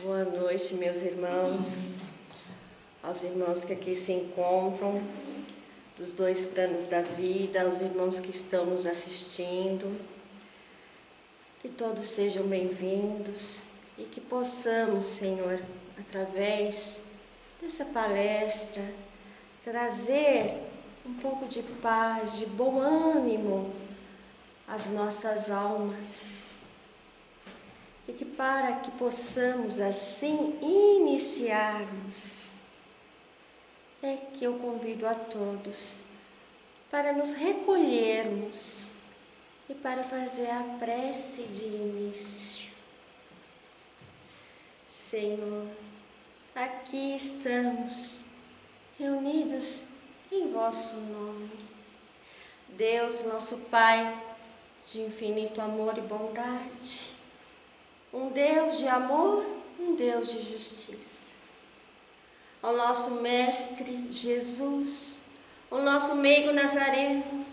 Boa noite, meus irmãos, aos irmãos que aqui se encontram, dos dois planos da vida, aos irmãos que estão nos assistindo, que todos sejam bem-vindos e que possamos, Senhor, através dessa palestra, trazer um pouco de paz, de bom ânimo às nossas almas. E que para que possamos assim iniciarmos, é que eu convido a todos para nos recolhermos e para fazer a prece de início. Senhor, aqui estamos reunidos em vosso nome. Deus, nosso Pai, de infinito amor e bondade, um Deus de amor, um Deus de justiça. Ao nosso Mestre Jesus, o nosso meigo Nazareno,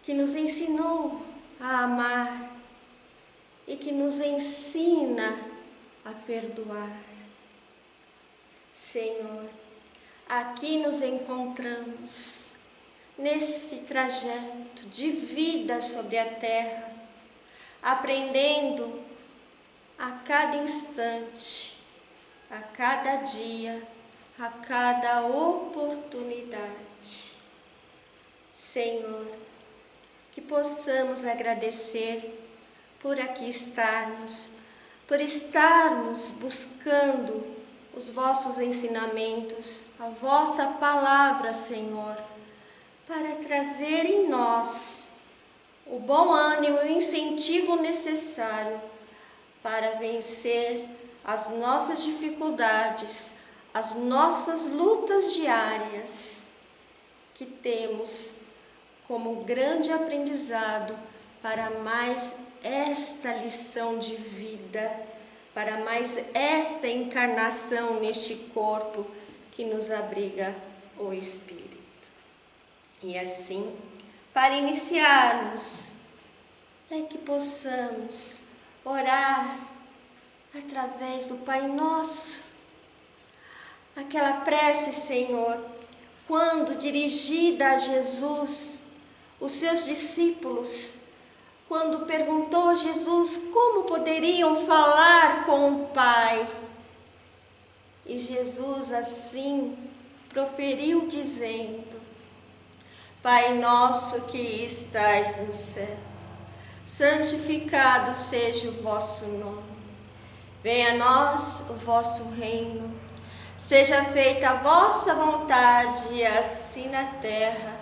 que nos ensinou a amar e que nos ensina a perdoar. Senhor, aqui nos encontramos nesse trajeto de vida sobre a terra, aprendendo a cada instante, a cada dia, a cada oportunidade. Senhor, que possamos agradecer por aqui estarmos, por estarmos buscando os vossos ensinamentos, a vossa palavra, Senhor, para trazer em nós o bom ânimo e o incentivo necessário para vencer as nossas dificuldades, as nossas lutas diárias, que temos como grande aprendizado para mais esta lição de vida, para mais esta encarnação neste corpo que nos abriga o Espírito. E assim, para iniciarmos, é que possamos orar através do Pai Nosso, aquela prece, Senhor, quando dirigida a Jesus, os seus discípulos, quando perguntou a Jesus como poderiam falar com o Pai. E Jesus assim proferiu dizendo: Pai nosso que estais no céu, santificado seja o vosso nome. Venha a nós o vosso reino. Seja feita a vossa vontade, assim na terra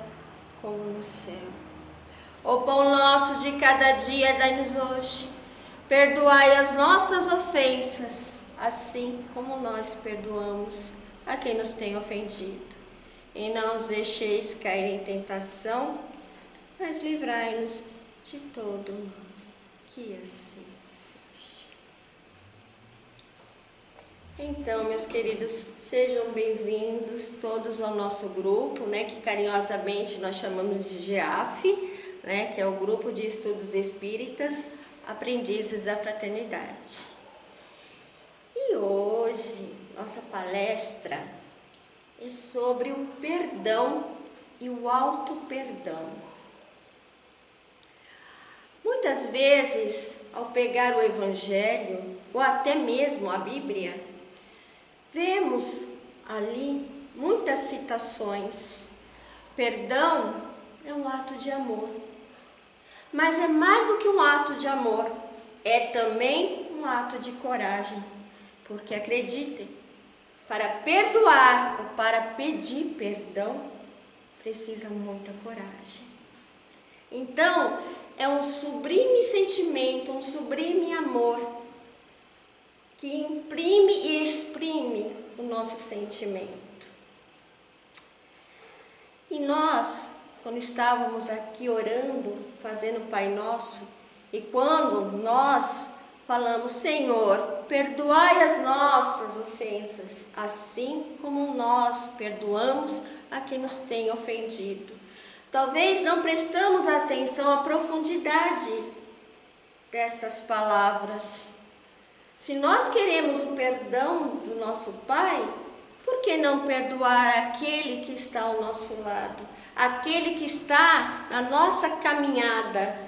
como no céu. O pão nosso de cada dia dai-nos hoje. Perdoai as nossas ofensas, assim como nós perdoamos a quem nos tem ofendido. E não os deixeis cair em tentação, mas livrai-nos de todo mal. Que assim seja. Então, meus queridos, sejam bem-vindos todos ao nosso grupo, que carinhosamente nós chamamos de GEAF, que é o Grupo de Estudos Espíritas Aprendizes da Fraternidade. E hoje, nossa palestra é sobre o perdão e o auto-perdão. Muitas vezes, ao pegar o Evangelho, ou até mesmo a Bíblia, vemos ali muitas citações. Perdão é um ato de amor. Mas é mais do que um ato de amor, é também um ato de coragem. Porque acreditem, para perdoar ou para pedir perdão, precisa muita coragem. Então, é um sublime sentimento, um sublime amor, que imprime e exprime o nosso sentimento. E nós, quando estávamos aqui orando, fazendo o Pai Nosso, e quando nós falamos: Senhor, perdoai as nossas ofensas, assim como nós perdoamos a quem nos tem ofendido. Talvez não prestamos atenção à profundidade destas palavras. Se nós queremos o perdão do nosso Pai, por que não perdoar aquele que está ao nosso lado? Aquele que está na nossa caminhada,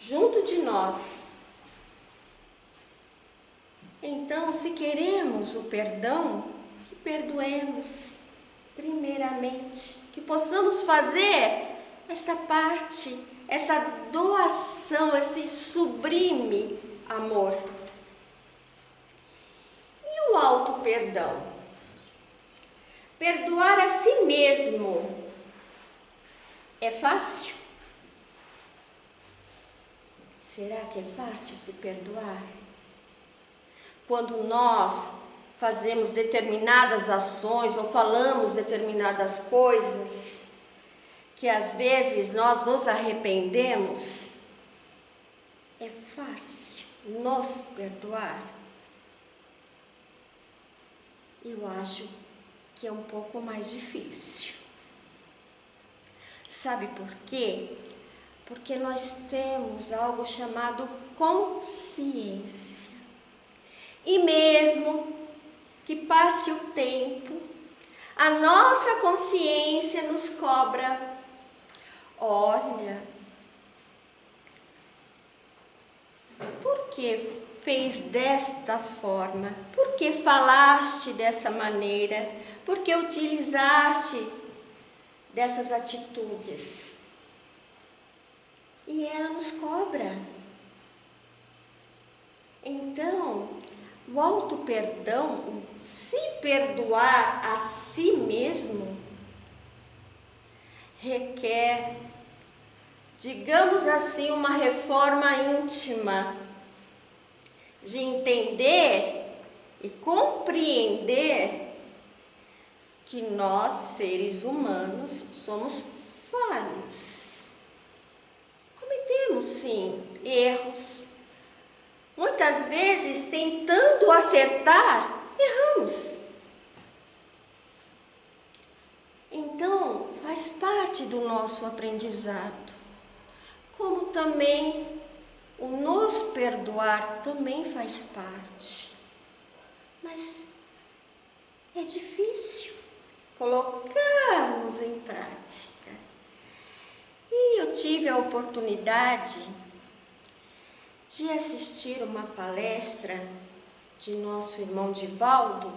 junto de nós. Então, se queremos o perdão, que perdoemos primeiramente, que possamos fazer essa parte, essa doação, esse sublime amor. E o auto-perdão? Perdoar a si mesmo é fácil? Será que é fácil se perdoar? Quando nós fazemos determinadas ações ou falamos determinadas coisas, que às vezes nós nos arrependemos, é fácil nos perdoar? Eu acho que é um pouco mais difícil. Sabe por quê? Porque nós temos algo chamado consciência. E mesmo que passe o tempo, a nossa consciência nos cobra. Olha, por que fez desta forma? Por que falaste dessa maneira? Por que utilizaste dessas atitudes? E ela nos cobra. Então, o auto-perdão, se perdoar a si mesmo, requer, digamos assim, uma reforma íntima, de entender e compreender que nós, seres humanos, somos falhos. Cometemos, sim, erros. Muitas vezes, tentando acertar, erramos. Então, faz parte do nosso aprendizado. Como também o nos perdoar também faz parte. Mas é difícil colocarmos em prática. E eu tive a oportunidade de assistir uma palestra de nosso irmão Divaldo,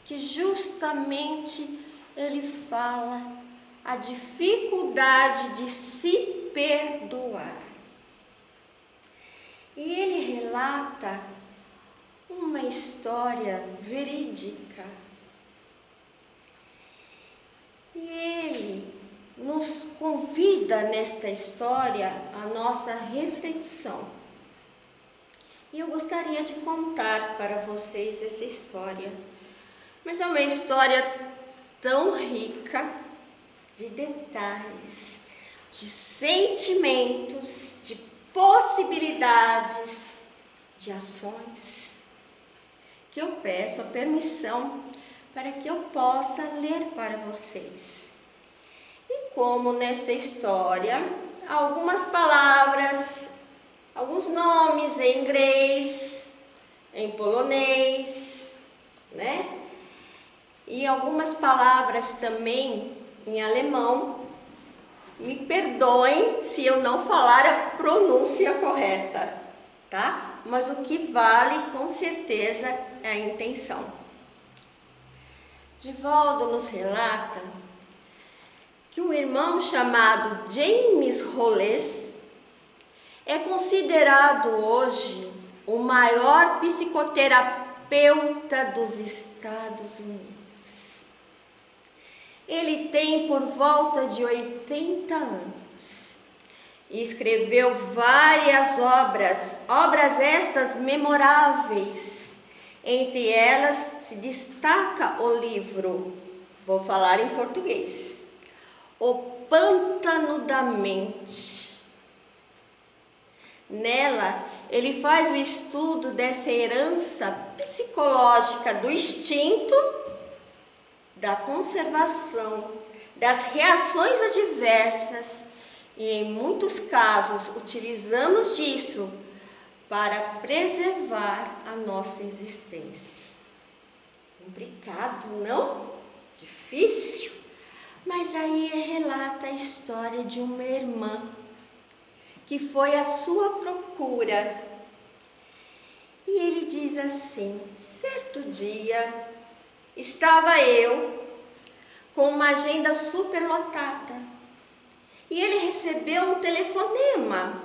que justamente ele fala a dificuldade de se perdoar. E ele relata uma história verídica. E ele nos convida nesta história a nossa reflexão. E eu gostaria de contar para vocês essa história. Mas é uma história tão rica de detalhes, de sentimentos, de possibilidades, de ações, que eu peço a permissão para que eu possa ler para vocês. E como nessa história, algumas palavras, alguns nomes em inglês, em polonês, né? E algumas palavras também em alemão. Me perdoem se eu não falar a pronúncia correta, tá? Mas o que vale, com certeza, é a intenção. Divaldo nos relata que um irmão chamado James Hollis é considerado hoje o maior psicoterapeuta dos Estados Unidos. Ele tem por volta de 80 anos e escreveu várias obras estas memoráveis. Entre elas se destaca o livro, vou falar em português, O Pântano da Mente. Nela, ele faz o estudo dessa herança psicológica do instinto, da conservação, das reações adversas, e em muitos casos utilizamos disso para preservar a nossa existência. Complicado, não? Difícil? Mas aí relata a história de uma irmã que foi à sua procura. E ele diz assim: certo dia estava eu com uma agenda superlotada e ele recebeu um telefonema.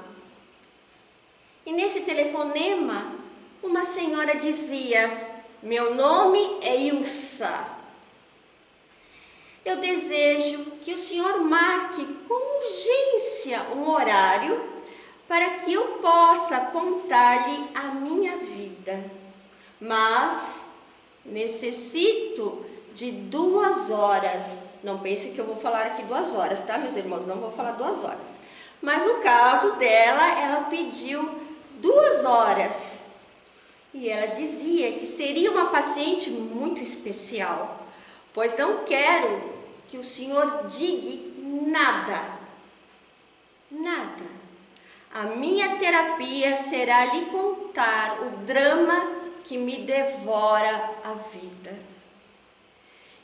E nesse telefonema, uma senhora dizia: meu nome é Ilsa. Eu desejo que o senhor marque com urgência um horário para que eu possa contar-lhe a minha vida. Mas necessito de 2 horas. Não pense que eu vou falar aqui 2 horas, tá, meus irmãos? Não vou falar 2 horas. Mas no caso dela, ela pediu 2 horas. E ela dizia que seria uma paciente muito especial, pois não quero que o senhor diga nada. Nada. A minha terapia será lhe contar o drama que me devora a vida.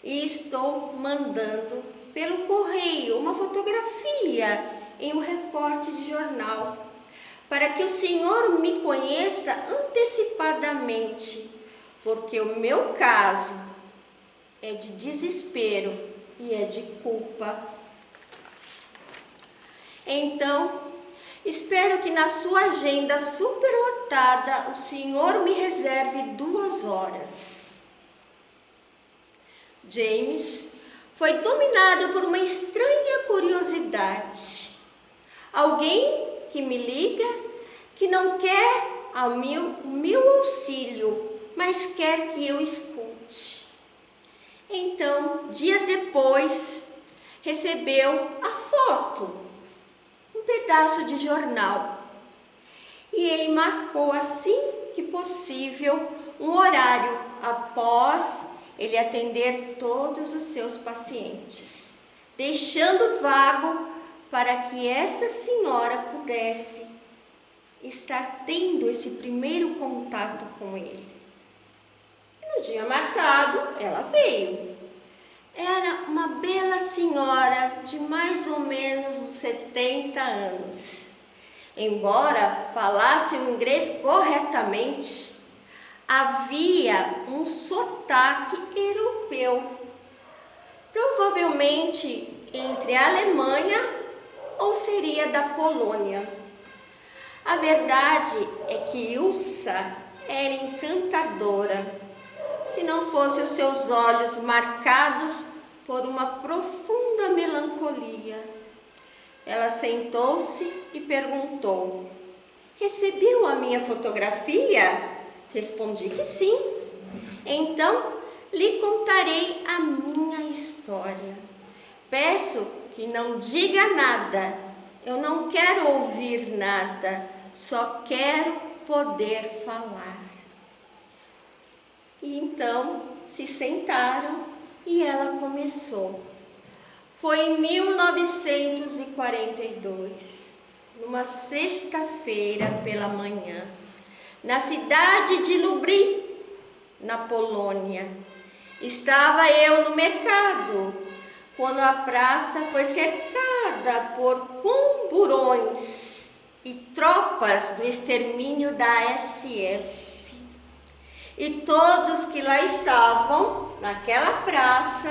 E estou mandando pelo correio uma fotografia em um recorte de jornal, para que o senhor me conheça antecipadamente, porque o meu caso é de desespero e é de culpa. Então, espero que na sua agenda superlotada o senhor me reserve 2 horas. James foi dominado por uma estranha curiosidade. Alguém que me liga, que não quer o meu auxílio, mas quer que eu escute. Então, dias depois, recebeu a foto, um pedaço de jornal. E ele marcou assim que possível um horário após ele atender todos os seus pacientes, deixando vago para que essa senhora pudesse estar tendo esse primeiro contato com ele. E no dia marcado, ela veio. Era uma bela senhora de mais ou menos uns 70 anos. Embora falasse o inglês corretamente, havia um sotaque europeu, provavelmente entre a Alemanha ou seria da Polônia. A verdade é que Ilsa era encantadora, se não fossem os seus olhos marcados por uma profunda melancolia. Ela sentou-se e perguntou: recebeu a minha fotografia? Respondi que sim. Então, lhe contarei a minha história. Peço que não diga nada. Eu não quero ouvir nada. Só quero poder falar. E então se sentaram e ela começou. Foi em 1942, numa sexta-feira pela manhã, na cidade de Lublin, na Polônia. Estava eu no mercado, quando a praça foi cercada por camburões e tropas do extermínio da SS. E todos que lá estavam, naquela praça,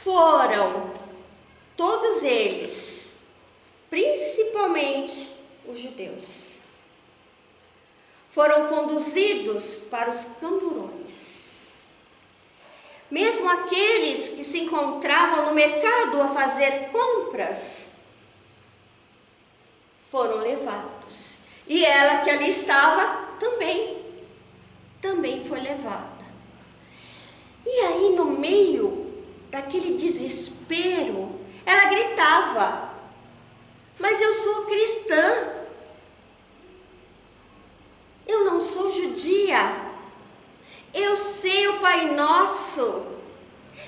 foram, todos eles, principalmente os judeus, foram conduzidos para os camburões. Mesmo aqueles que se encontravam no mercado a fazer compras, foram levados. E ela que ali estava também foi levada. E aí, no meio daquele desespero, ela gritava: mas eu sou cristã, eu não sou judia, eu sei o Pai Nosso,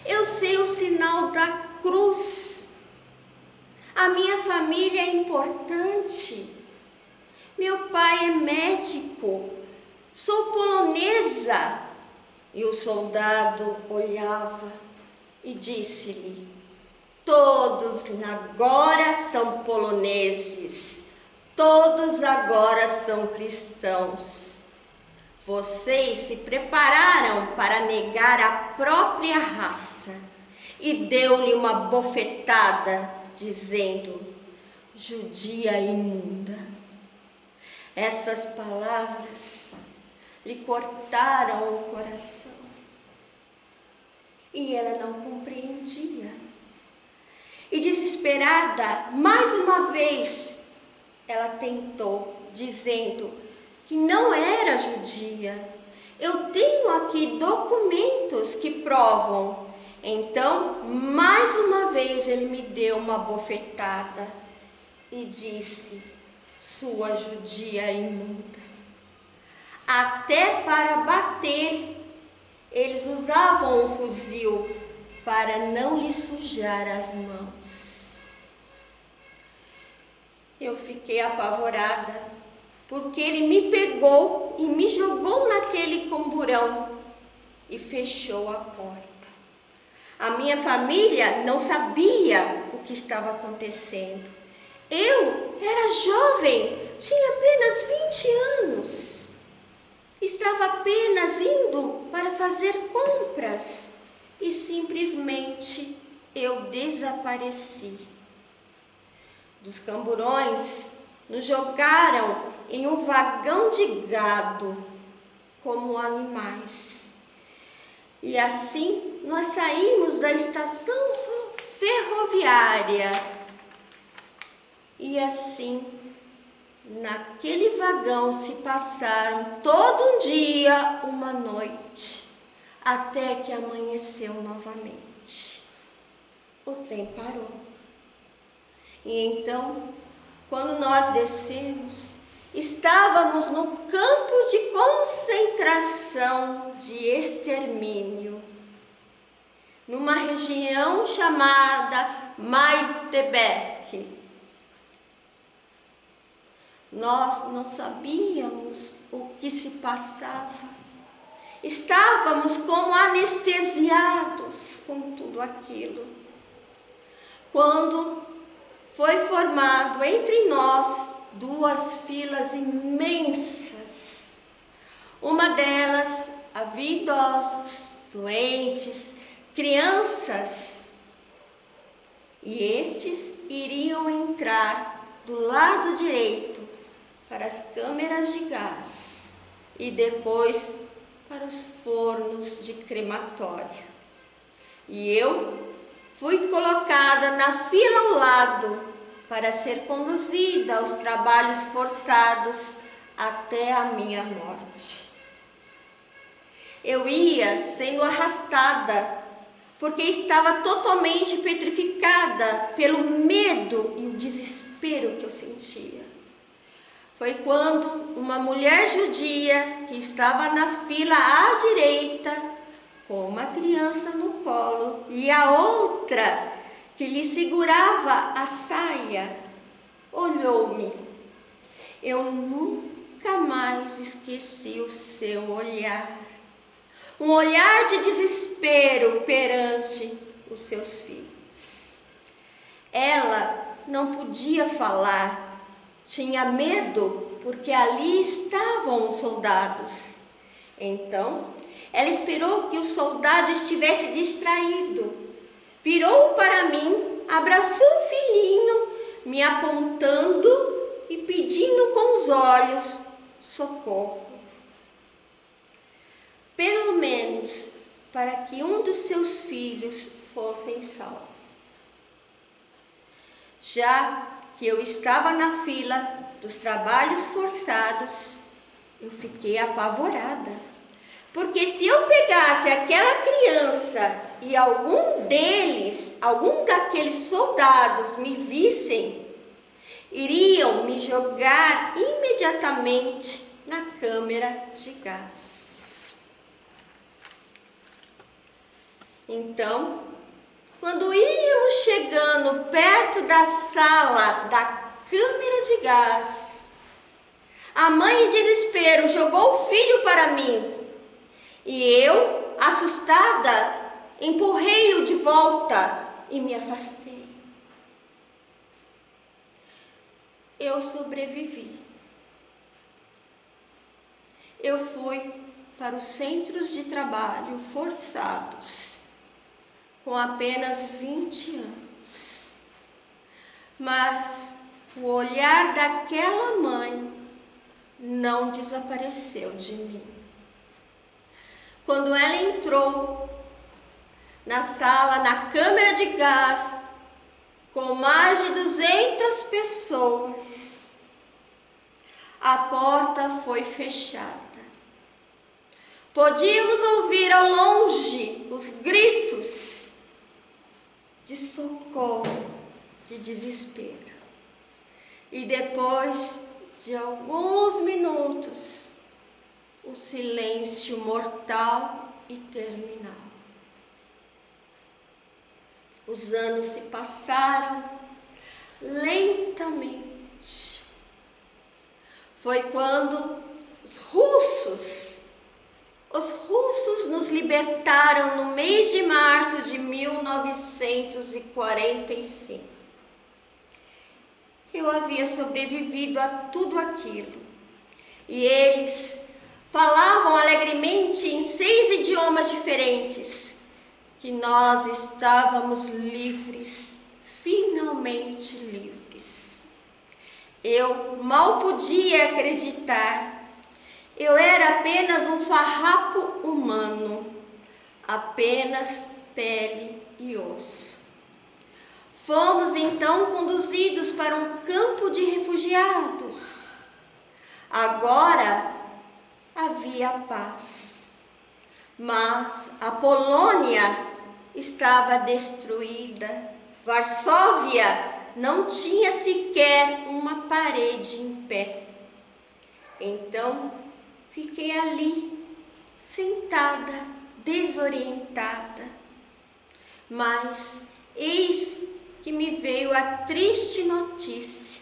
eu sei o sinal da cruz, a minha família é importante, Meu pai é médico, sou polonesa. E o soldado olhava e disse-lhe: todos agora são poloneses, todos agora são cristãos. Vocês se prepararam para negar a própria raça. E deu-lhe uma bofetada, dizendo: judia imunda. Essas palavras lhe cortaram o coração. E ela não compreendia. E desesperada, mais uma vez, ela tentou, dizendo que não era judia. Eu tenho aqui documentos que provam. Então, mais uma vez, ele me deu uma bofetada e disse: sua judia imunda. Até para bater, eles usavam um fuzil para não lhe sujar as mãos. Eu fiquei apavorada, porque ele me pegou e me jogou naquele camburão e fechou a porta. A minha família não sabia o que estava acontecendo. Eu era jovem, tinha apenas 20 anos. Estava apenas indo para fazer compras e simplesmente eu desapareci. Dos camburões nos jogaram em um vagão de gado como animais. E assim nós saímos da estação ferroviária. E assim, naquele vagão se passaram todo um dia, uma noite, até que amanheceu novamente. O trem parou. E então, quando nós descemos, estávamos no campo de concentração de extermínio, numa região chamada Maitebek. Nós não sabíamos o que se passava. Estávamos como anestesiados com tudo aquilo. Quando foi formado entre nós duas filas imensas. Uma delas havia idosos, doentes, crianças. E estes iriam entrar do lado direito para as câmeras de gás e depois para os fornos de crematório. E eu fui colocada na fila ao lado para ser conduzida aos trabalhos forçados até a minha morte. Eu ia sendo arrastada porque estava totalmente petrificada pelo medo e o desespero que eu sentia. Foi quando uma mulher judia que estava na fila à direita, com uma criança no colo e a outra que lhe segurava a saia, olhou-me. Eu nunca mais esqueci o seu olhar. Um olhar de desespero perante os seus filhos. Ela não podia falar. Tinha medo, porque ali estavam os soldados. Então, ela esperou que o soldado estivesse distraído. Virou para mim, abraçou o filhinho, me apontando e pedindo com os olhos socorro. Pelo menos para que um dos seus filhos fossem salvos. Já que eu estava na fila dos trabalhos forçados, eu fiquei apavorada, porque se eu pegasse aquela criança e algum daqueles soldados me vissem, iriam me jogar imediatamente na câmara de gás. Então, quando íamos chegando perto da sala da câmara de gás, A mãe, em desespero, jogou o filho para mim. E eu, assustada, empurrei-o de volta e me afastei. Eu sobrevivi. Eu fui para os centros de trabalho forçados com apenas 20 anos. Mas o olhar daquela mãe não desapareceu de mim. Quando ela entrou na sala, na câmara de gás, com mais de 200 pessoas, a porta foi fechada. Podíamos ouvir ao longe os gritos de socorro, de desespero. E depois de alguns minutos, o silêncio mortal e terminal. Os anos se passaram lentamente. Foi quando os russos nos libertaram no mês de março de 1945. Eu havia sobrevivido a tudo aquilo. E eles falavam alegremente em 6 idiomas diferentes que nós estávamos livres, finalmente livres. Eu mal podia acreditar. Eu era apenas um farrapo humano, apenas pele e osso. Fomos então conduzidos para um campo de refugiados. Agora havia paz, mas a Polônia estava destruída. Varsóvia não tinha sequer uma parede em pé. Então, fiquei ali, sentada, desorientada. Mas eis que me veio a triste notícia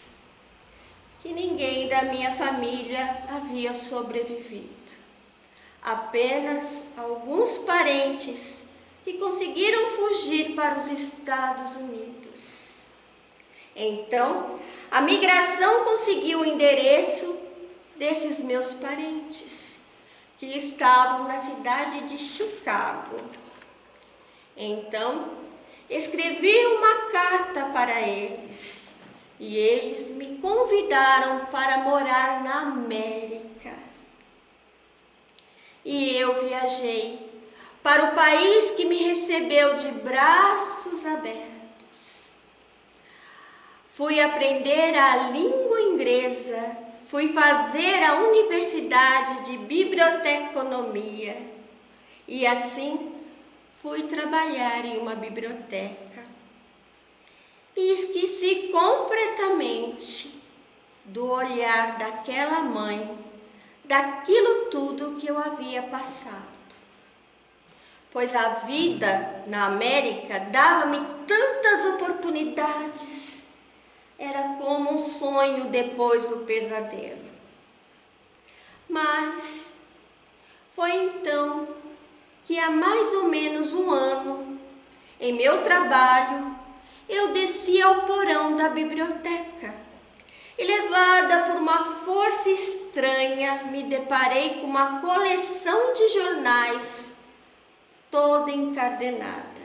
que ninguém da minha família havia sobrevivido. Apenas alguns parentes que conseguiram fugir para os Estados Unidos. Então, a migração conseguiu o endereço desses meus parentes, que estavam na cidade de Chicago. Então, escrevi uma carta para eles e eles me convidaram para morar na América. E eu viajei para o país que me recebeu de braços abertos. Fui aprender a língua inglesa, fui fazer a universidade de biblioteconomia e assim fui trabalhar em uma biblioteca. E esqueci completamente do olhar daquela mãe, daquilo tudo que eu havia passado. Pois a vida na América dava-me tantas oportunidades. Era como um sonho depois do pesadelo. Mas foi então que há mais ou menos um ano, em meu trabalho, eu desci ao porão da biblioteca e, levada por uma força estranha, me deparei com uma coleção de jornais toda encadenada.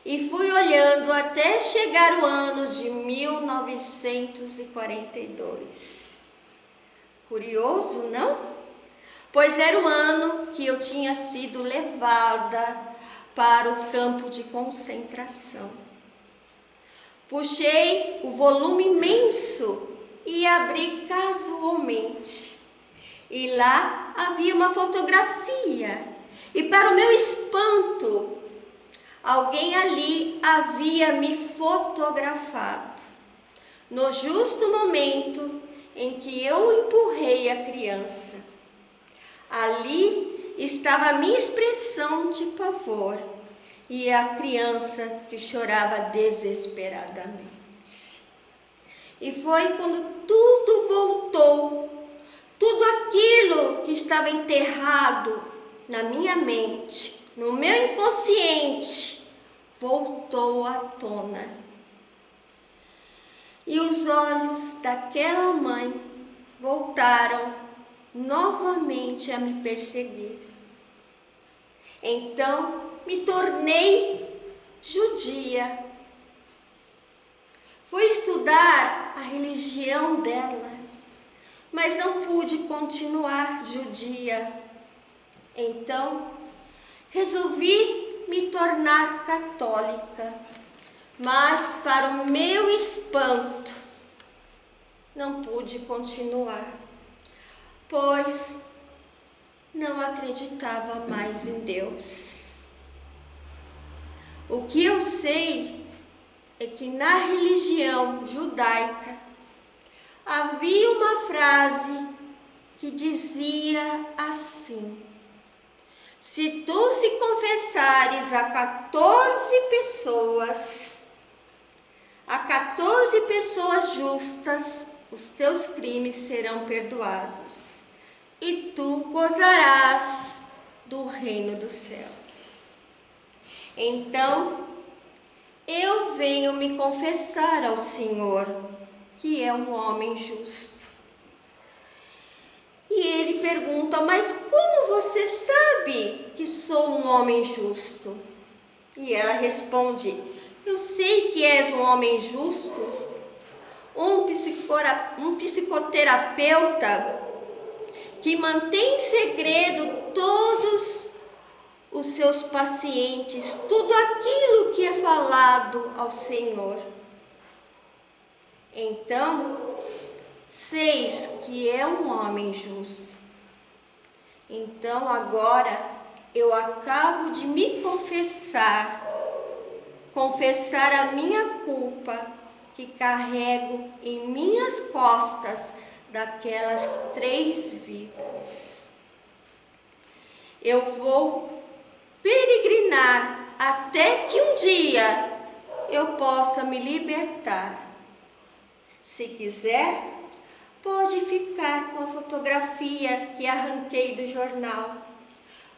E fui olhando até chegar o ano de 1942. Curioso, não? Pois era o ano que eu tinha sido levada para o campo de concentração. Puxei o volume imenso e abri casualmente. E lá havia uma fotografia. E para o meu espanto, alguém ali havia me fotografado. No justo momento em que eu empurrei a criança. Ali estava a minha expressão de pavor e a criança que chorava desesperadamente. E foi quando tudo voltou, Tudo aquilo que estava enterrado na minha mente, no meu inconsciente, voltou à tona. E os olhos daquela mãe voltaram novamente a me perseguir. Então me tornei judia. Fui estudar a religião dela, mas não pude continuar judia. Então resolvi me tornar católica, mas para o meu espanto não pude continuar, pois não acreditava mais em Deus. O que eu sei é que na religião judaica havia uma frase que dizia assim: se tu se confessares a 14 pessoas justas, os teus crimes serão perdoados e tu gozarás do reino dos céus. Então, eu venho me confessar ao Senhor, que é um homem justo. E ele pergunta: mas como você sabe que sou um homem justo? E ela responde: eu sei que és um homem justo, um psicoterapeuta que mantém em segredo todos os seus pacientes, tudo aquilo que é falado ao Senhor. Então, seis que é um homem justo. Então agora eu acabo de me confessar a minha culpa que carrego em minhas costas daquelas 3 vidas. Eu vou peregrinar até que um dia eu possa me libertar. Se quiser, pode ficar com a fotografia que arranquei do jornal.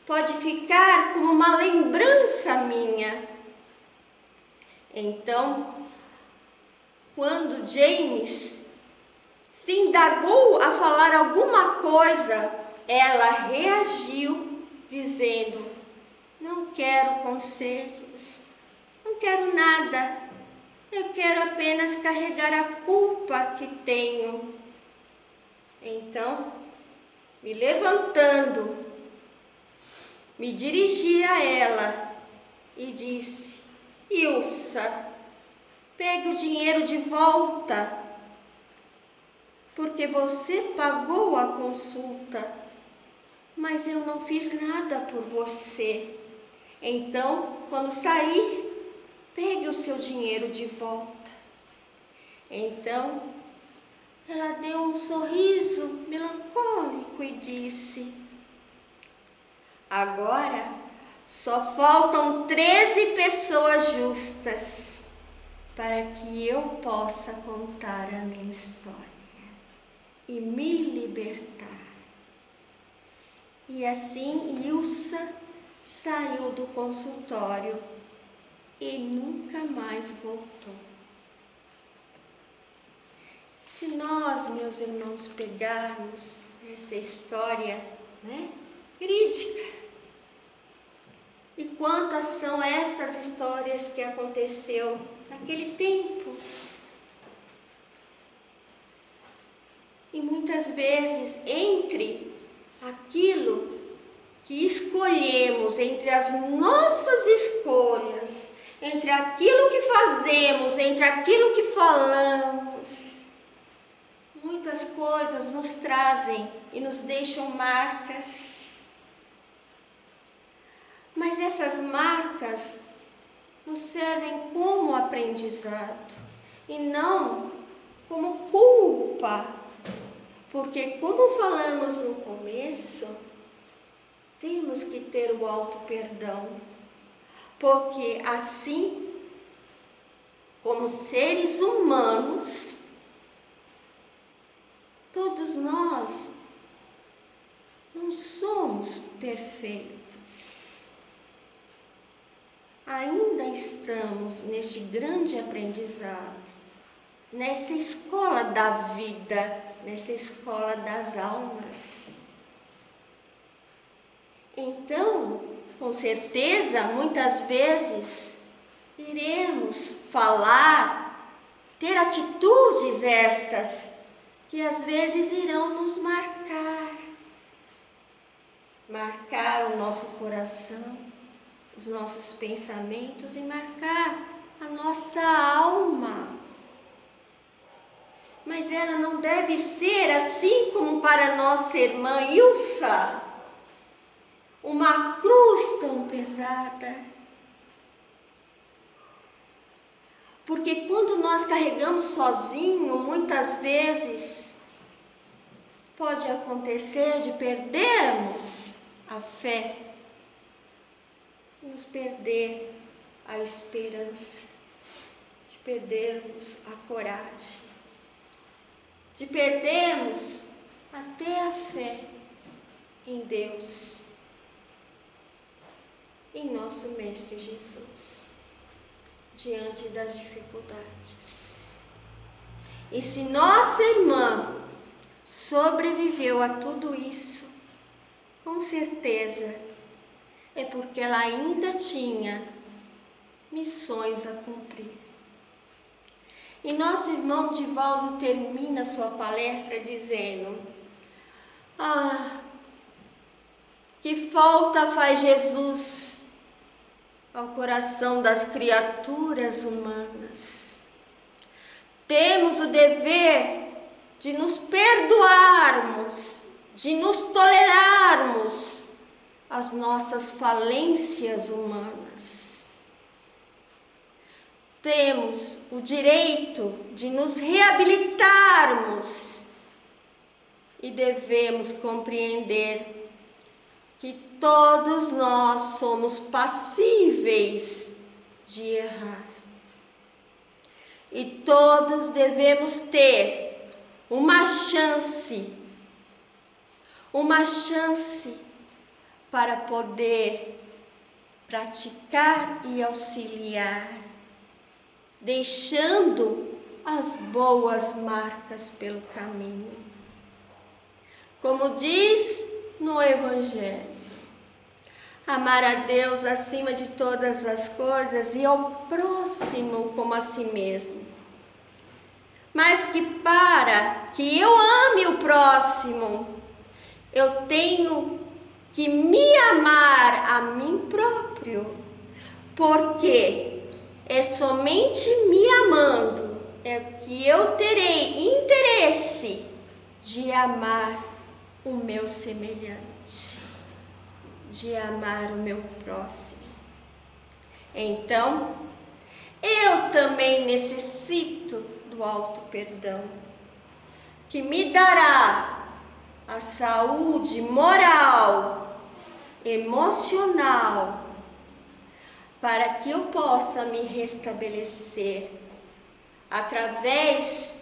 Pode ficar como uma lembrança minha. Então, quando James se indagou a falar alguma coisa, ela reagiu dizendo: não quero conselhos, não quero nada, eu quero apenas carregar a culpa que tenho. Então, me levantando, me dirigi a ela e disse: Ilsa, pegue o dinheiro de volta, porque você pagou a consulta, mas eu não fiz nada por você. Então, quando sair, pegue o seu dinheiro de volta. Então, ela deu um sorriso melancólico e disse: agora só faltam 13 pessoas justas para que eu possa contar a minha história e me libertar. E assim Ilsa saiu do consultório e nunca mais voltou. Se nós, meus irmãos, pegarmos essa história, verídica, e quantas são estas histórias que aconteceu naquele tempo? E muitas vezes, entre aquilo que escolhemos, entre as nossas escolhas, entre aquilo que fazemos, entre aquilo que falamos, muitas coisas nos trazem e nos deixam marcas. Mas essas marcas nos servem como aprendizado e não como culpa. Porque, como falamos no começo, temos que ter o auto-perdão. Porque assim, como seres humanos, todos nós perfeitos. Ainda estamos neste grande aprendizado, nessa escola da vida, nessa escola das almas. Então, com certeza, muitas vezes, iremos falar, ter atitudes estas, que às vezes irão nos marcar o nosso coração, os nossos pensamentos e marcar a nossa alma. Mas ela não deve ser assim como para nossa irmã Ilsa, uma cruz tão pesada. Porque quando nós carregamos sozinho, muitas vezes pode acontecer de perdermos a fé, nos perder a esperança, de perdermos a coragem, de perdermos até a fé em Deus, em nosso Mestre Jesus, diante das dificuldades. E se nossa irmã sobreviveu a tudo isso, com certeza é porque ela ainda tinha missões a cumprir. E nosso irmão Divaldo termina sua palestra dizendo: que falta faz Jesus ao coração das criaturas humanas. Temos o dever de nos perdoarmos, de nos tolerarmos as nossas falências humanas. Temos o direito de nos reabilitarmos e devemos compreender que todos nós somos passíveis de errar. E todos devemos ter uma chance para poder praticar e auxiliar, deixando as boas marcas pelo caminho. Como diz no Evangelho, amar a Deus acima de todas as coisas e ao próximo como a si mesmo. Mas que para que eu ame o próximo, eu tenho que me amar a mim próprio, porque é somente me amando é que eu terei interesse de amar o meu semelhante, de amar o meu próximo. Então, eu também necessito do alto perdão, que me dará a saúde moral, emocional, para que eu possa me restabelecer através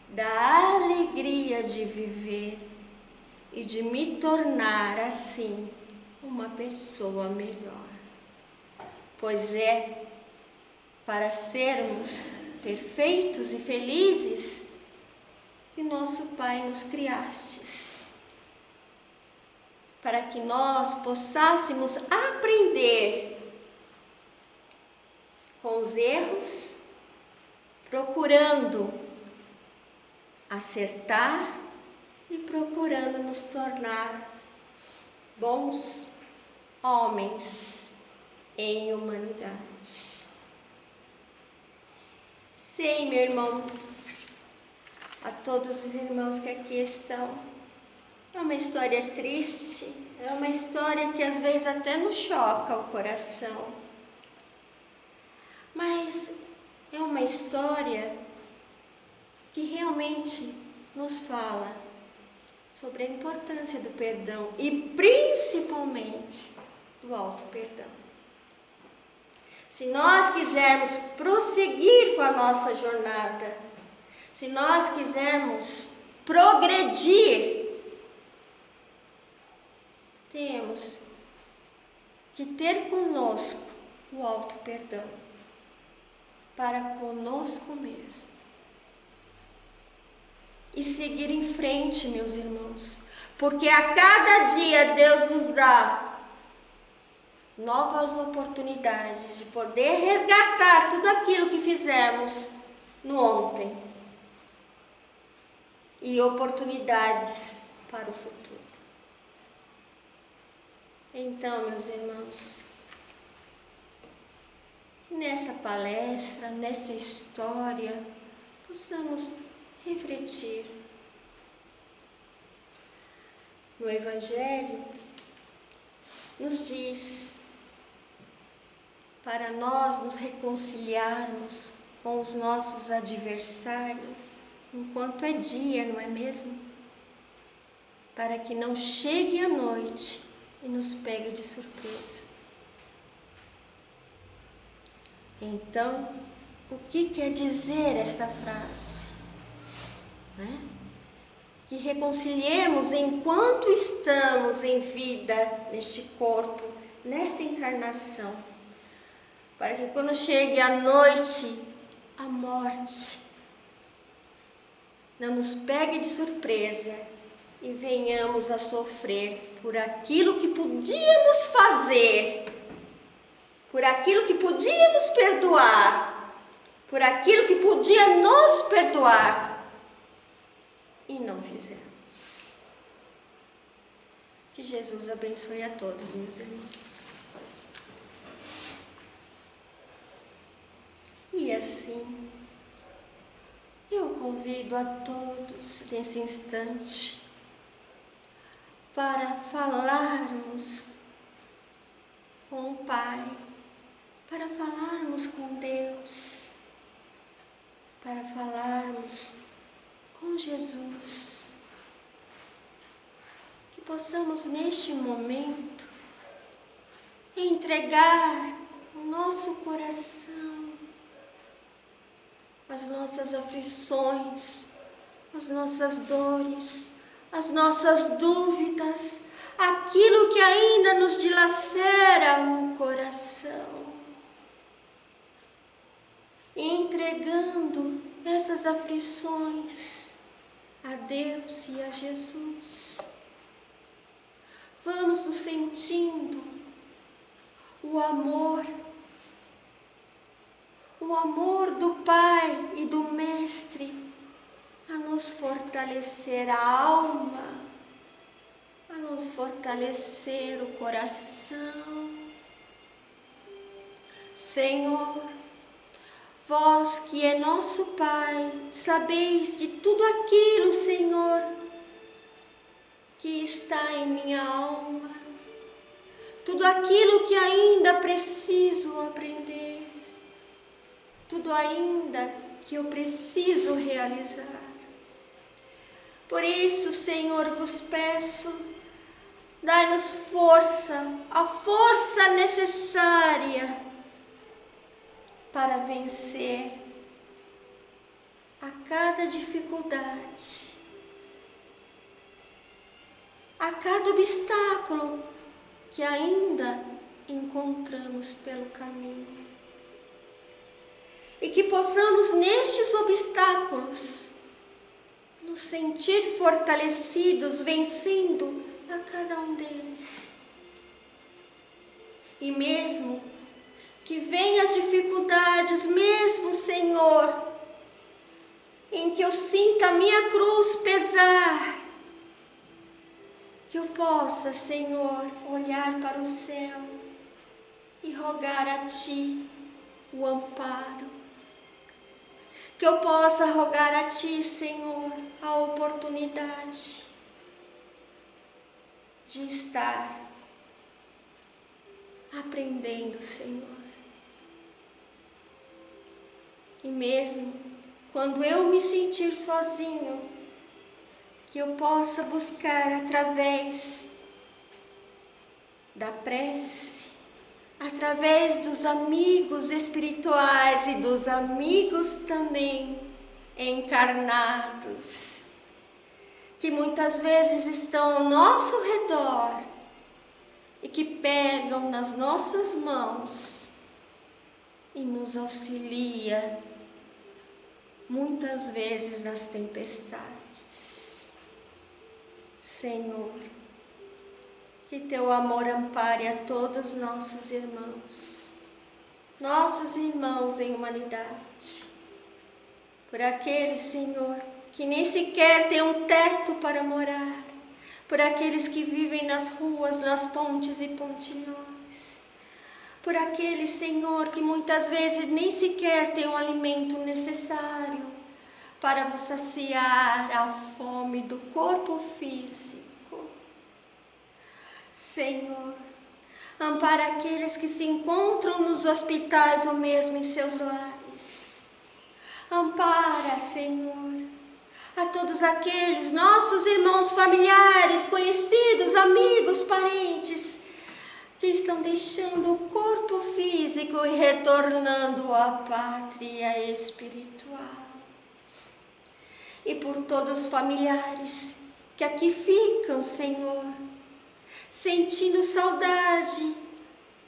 da alegria de viver e de me tornar assim uma pessoa melhor. Pois é para sermos perfeitos e felizes que nosso Pai nos criastes, para que nós possássemos aprender com os erros, procurando acertar e procurando nos tornar bons homens em humanidade. Sei, meu irmão, a todos os irmãos que aqui estão, é uma história triste, é uma história que às vezes até nos choca o coração, mas é uma história que realmente nos fala sobre a importância do perdão e principalmente do alto perdão. Se nós quisermos prosseguir com a nossa jornada, se nós quisermos progredir, temos que ter conosco o auto-perdão para conosco mesmo. E seguir em frente, meus irmãos, porque a cada dia Deus nos dá novas oportunidades de poder resgatar tudo aquilo que fizemos no ontem e oportunidades para o futuro. Então, meus irmãos, nessa palestra, nessa história, possamos refletir. No Evangelho, nos diz para nós nos reconciliarmos com os nossos adversários enquanto é dia, não é mesmo? Para que não chegue a noite e nos pegue de surpresa. Então, o que quer dizer esta frase? Que reconciliemos enquanto estamos em vida neste corpo, nesta encarnação, para que quando chegue a noite, a morte não nos pegue de surpresa e venhamos a sofrer por aquilo que podíamos fazer, por aquilo que podíamos perdoar, por aquilo que podia nos perdoar e não fizemos. Que Jesus abençoe a todos, meus irmãos. E assim, eu convido a todos nesse instante para falarmos com o Pai, para falarmos com Deus, para falarmos com Jesus. Que possamos neste momento entregar o nosso coração, as nossas aflições, as nossas dores, as nossas dúvidas, aquilo que ainda nos dilacera o coração. E entregando essas aflições a Deus e a Jesus. Vamos nos sentindo o amor do Pai e do Mestre a nos fortalecer a alma, a nos fortalecer o coração. Senhor, vós que é nosso Pai, sabeis de tudo aquilo, Senhor, que está em minha alma, tudo aquilo que ainda preciso aprender, tudo ainda que eu preciso realizar. Por isso, Senhor, vos peço, dai-nos força, a força necessária para vencer a cada dificuldade, a cada obstáculo que ainda encontramos pelo caminho. E que possamos nestes obstáculos nos sentir fortalecidos, vencendo a cada um deles. E mesmo que venham as dificuldades, mesmo, Senhor, em que eu sinta a minha cruz pesar, que eu possa, Senhor, olhar para o céu e rogar a Ti o amparo. Que eu possa rogar a Ti, Senhor, a oportunidade de estar aprendendo, Senhor. E mesmo quando eu me sentir sozinho, que eu possa buscar através da prece, através dos amigos espirituais e dos amigos também encarnados, que muitas vezes estão ao nosso redor e que pegam nas nossas mãos e nos auxilia muitas vezes nas tempestades. Senhor, que teu amor ampare a todos nossos irmãos em humanidade, por aqueles, Senhor, que nem sequer têm um teto para morar, por aqueles que vivem nas ruas, nas pontes e pontilhões, por aqueles, Senhor, que muitas vezes nem sequer têm o alimento necessário para vos saciar a fome do corpo físico. Senhor, ampara aqueles que se encontram nos hospitais ou mesmo em seus lares. Ampara, Senhor, a todos aqueles nossos irmãos familiares, conhecidos, amigos, parentes, que estão deixando o corpo físico e retornando à pátria espiritual. E por todos os familiares que aqui ficam, Senhor, sentindo saudade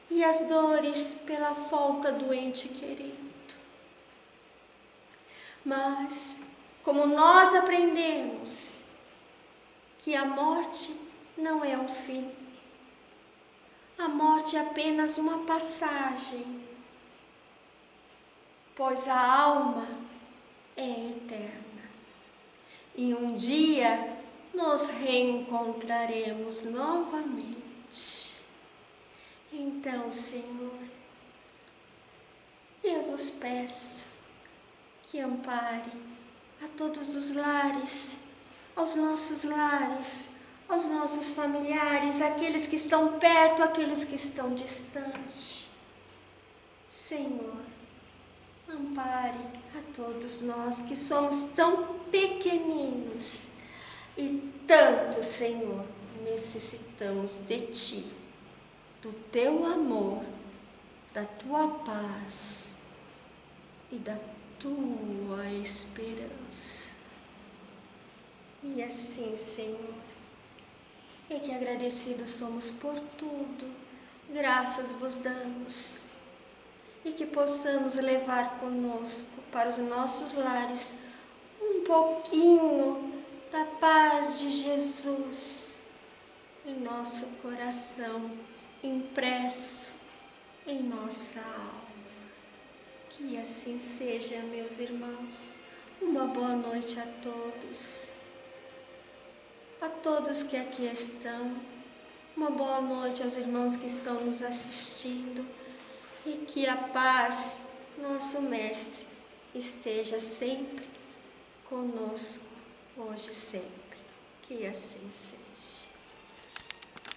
e as dores pela falta do ente querido. Mas, como nós aprendemos que a morte não é o fim, a morte é apenas uma passagem, pois a alma é eterna. E um dia nos reencontraremos novamente. Então, Senhor, eu vos peço que ampare a todos os lares, aos nossos familiares, aqueles que estão perto, aqueles que estão distantes. Senhor, ampare a todos nós que somos tão pequeninos e tanto, Senhor, necessitamos de Ti, do Teu amor, da Tua paz e da Tua esperança. E assim, Senhor, é que agradecidos somos por tudo, graças vos damos, e que possamos levar conosco para os nossos lares um pouquinho da paz de Jesus em nosso coração, impresso em nossa alma. Que assim seja, meus irmãos. Uma boa noite a todos que aqui estão. Uma boa noite aos irmãos que estão nos assistindo. E que a paz, nosso Mestre, esteja sempre conosco, hoje e sempre. Que assim seja.